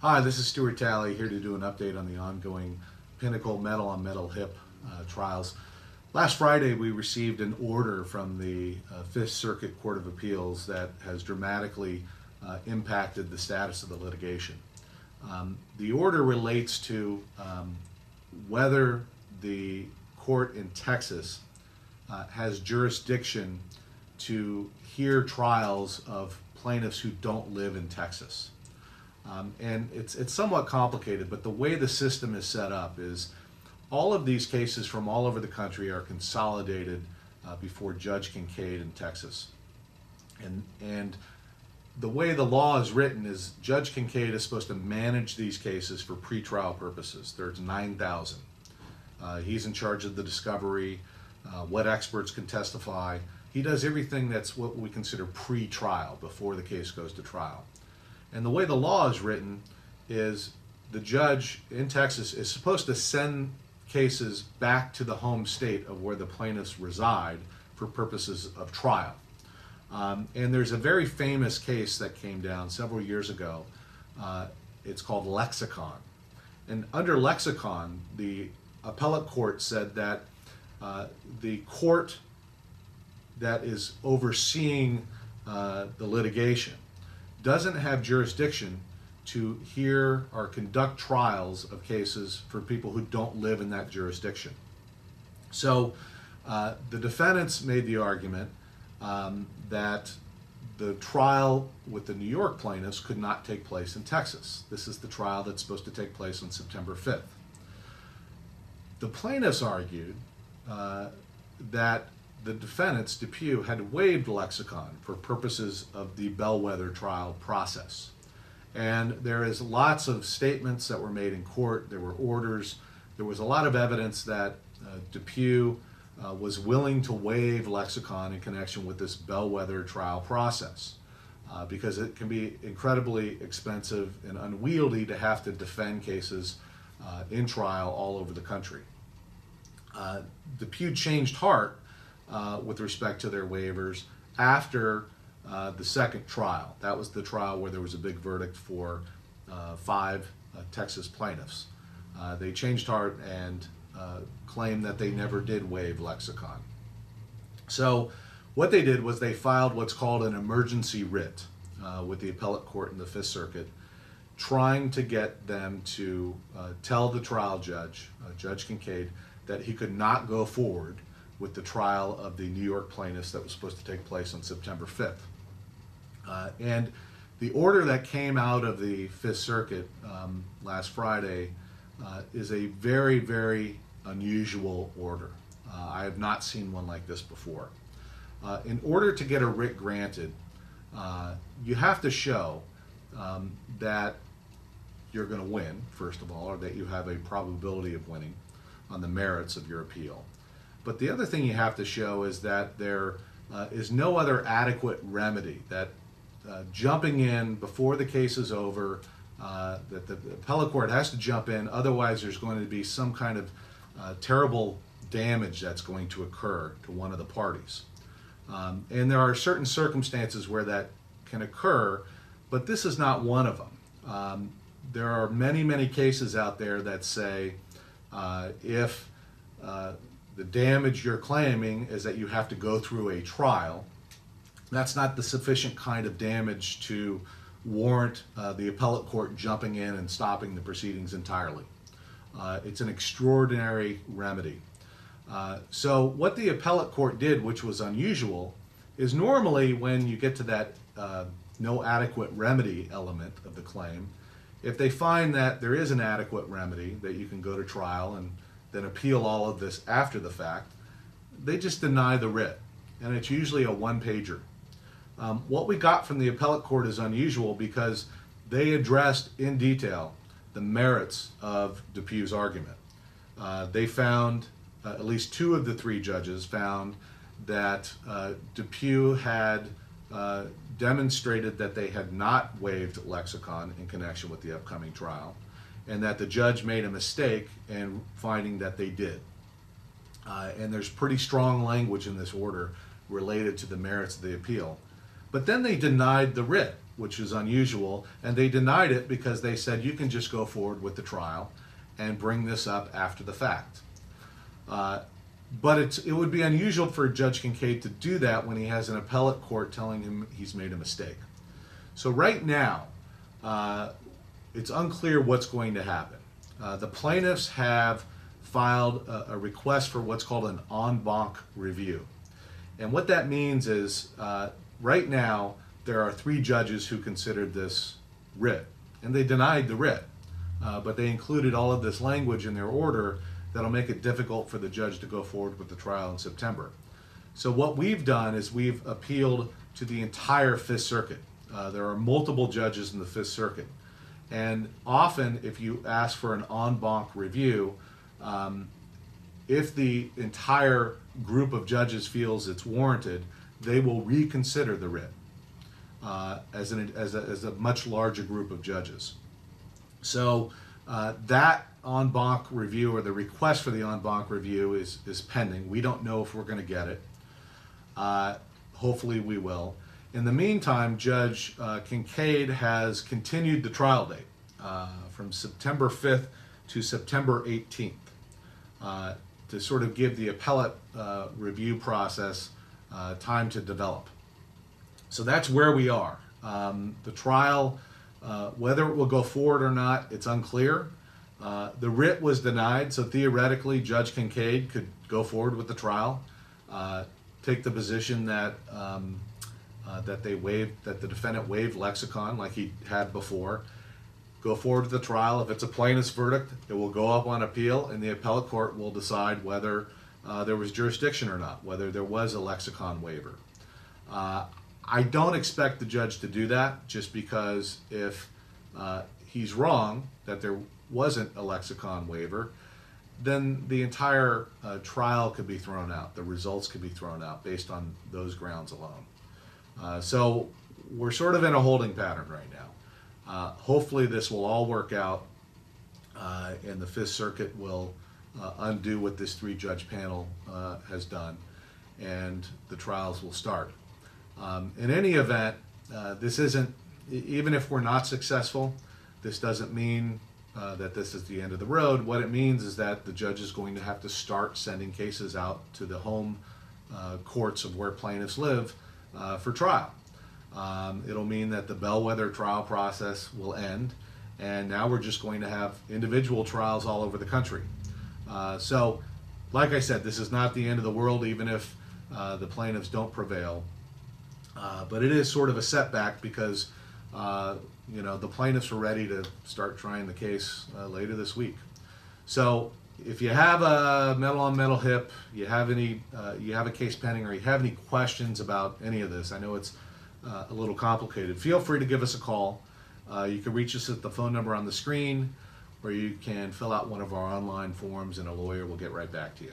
Hi, this is Stuart Talley here to do an update on the ongoing Pinnacle metal-on-metal hip trials. Last Friday we received an order from the Fifth Circuit Court of Appeals that has dramatically impacted the status of the litigation. The order relates to whether the court in Texas has jurisdiction to hear trials of plaintiffs who don't live in Texas. And it's somewhat complicated, but the way the system is set up is all of these cases from all over the country are consolidated before Judge Kincaid in Texas. And the way the law is written is Judge Kincaid is supposed to manage these cases for pretrial purposes. There's 9,000. He's in charge of the discovery, what experts can testify. He does everything that's what we consider pre-trial, before the case goes to trial. And the way the law is written is the judge in Texas is supposed to send cases back to the home state of where the plaintiffs reside for purposes of trial. And there's a very famous case that came down several years ago. It's called Lexicon. And under Lexicon, the appellate court said that the court that is overseeing the litigation doesn't have jurisdiction to hear or conduct trials of cases for people who don't live in that jurisdiction. So the defendants made the argument that the trial with the New York plaintiffs could not take place in Texas. This is the trial that's supposed to take place on September 5th. The plaintiffs argued that the defendants, DePuy, had waived Lexicon for purposes of the Bellwether trial process. And there is lots of statements that were made in court. There were orders. There was a lot of evidence that DePuy was willing to waive Lexicon in connection with this Bellwether trial process because it can be incredibly expensive and unwieldy to have to defend cases in trial all over the country. DePuy changed heart with respect to their waivers after the second trial. That was the trial where there was a big verdict for 5 Texas plaintiffs. They changed heart and claimed that they never did waive Lexicon. So what they did was they filed what's called an emergency writ with the appellate court in the Fifth Circuit, trying to get them to tell the trial judge, Judge Kincaid, that he could not go forward with the trial of the New York plaintiffs that was supposed to take place on September 5th. And the order that came out of the Fifth Circuit last Friday is a very, very unusual order. I have not seen one like this before. In order to get a writ granted, you have to show that you're going to win, first of all, or that you have a probability of winning on the merits of your appeal. But the other thing you have to show is that there is no other adequate remedy, that jumping in before the case is over, that the appellate court has to jump in, otherwise there's going to be some kind of terrible damage that's going to occur to one of the parties. And there are certain circumstances where that can occur, but this is not one of them. There are many, many cases out there that say if the damage you're claiming is that you have to go through a trial, that's not the sufficient kind of damage to warrant the appellate court jumping in and stopping the proceedings entirely. It's an extraordinary remedy. So what the appellate court did, which was unusual, is normally when you get to that no adequate remedy element of the claim, if they find that there is an adequate remedy, that you can go to trial and then appeal all of this after the fact, they just deny the writ, and it's usually a one-pager. What we got from the appellate court is unusual because they addressed in detail the merits of DePuy's argument. They found, at least 2 of the 3 judges found that DePuy had demonstrated that they had not waived Lexicon in connection with the upcoming trial, and that the judge made a mistake in finding that they did. And there's pretty strong language in this order related to the merits of the appeal. But then they denied the writ, which is unusual, and they denied it because they said you can just go forward with the trial and bring this up after the fact. But it would be unusual for Judge Kincaid to do that when he has an appellate court telling him he's made a mistake. So right now, it's unclear what's going to happen. The plaintiffs have filed a request for what's called an en banc review. And what that means is, right now, there are 3 judges who considered this writ, and they denied the writ. But they included all of this language in their order that'll make it difficult for the judge to go forward with the trial in September. So what we've done is we've appealed to the entire Fifth Circuit. There are multiple judges in the Fifth Circuit. And often, if you ask for an en banc review, if the entire group of judges feels it's warranted, they will reconsider the writ as a much larger group of judges. So that en banc review, or the request for the en banc review, is pending. We don't know if we're going to get it. Hopefully we will. In the meantime, Judge Kincaid has continued the trial date from September 5th to September 18th to sort of give the appellate review process time to develop. So that's where we are. The trial, whether it will go forward or not, it's unclear. The writ was denied, so theoretically Judge Kincaid could go forward with the trial, take the position that that the defendant waived Lexicon like he had before, go forward with the trial. If it's a plaintiff's verdict, it will go up on appeal, and the appellate court will decide whether there was jurisdiction or not, whether there was a Lexicon waiver. I don't expect the judge to do that, just because if he's wrong that there wasn't a Lexicon waiver, then the entire trial could be thrown out. The results could be thrown out based on those grounds alone. So we're sort of in a holding pattern right now. Hopefully this will all work out, and the Fifth Circuit will undo what this 3-judge panel has done, and the trials will start. In any event, this isn't, even if we're not successful, this doesn't mean that this is the end of the road. What it means is that the judge is going to have to start sending cases out to the home courts of where plaintiffs live for trial. It'll mean that the Bellwether trial process will end, and now we're just going to have individual trials all over the country. So, like I said, this is not the end of the world, even if the plaintiffs don't prevail. But it is sort of a setback because the plaintiffs are ready to start trying the case later this week. So if you have a metal on metal hip, you have a case pending, or you have any questions about any of this, I know it's a little complicated, feel free to give us a call. You can reach us at the phone number on the screen, or you can fill out one of our online forms and a lawyer will get right back to you.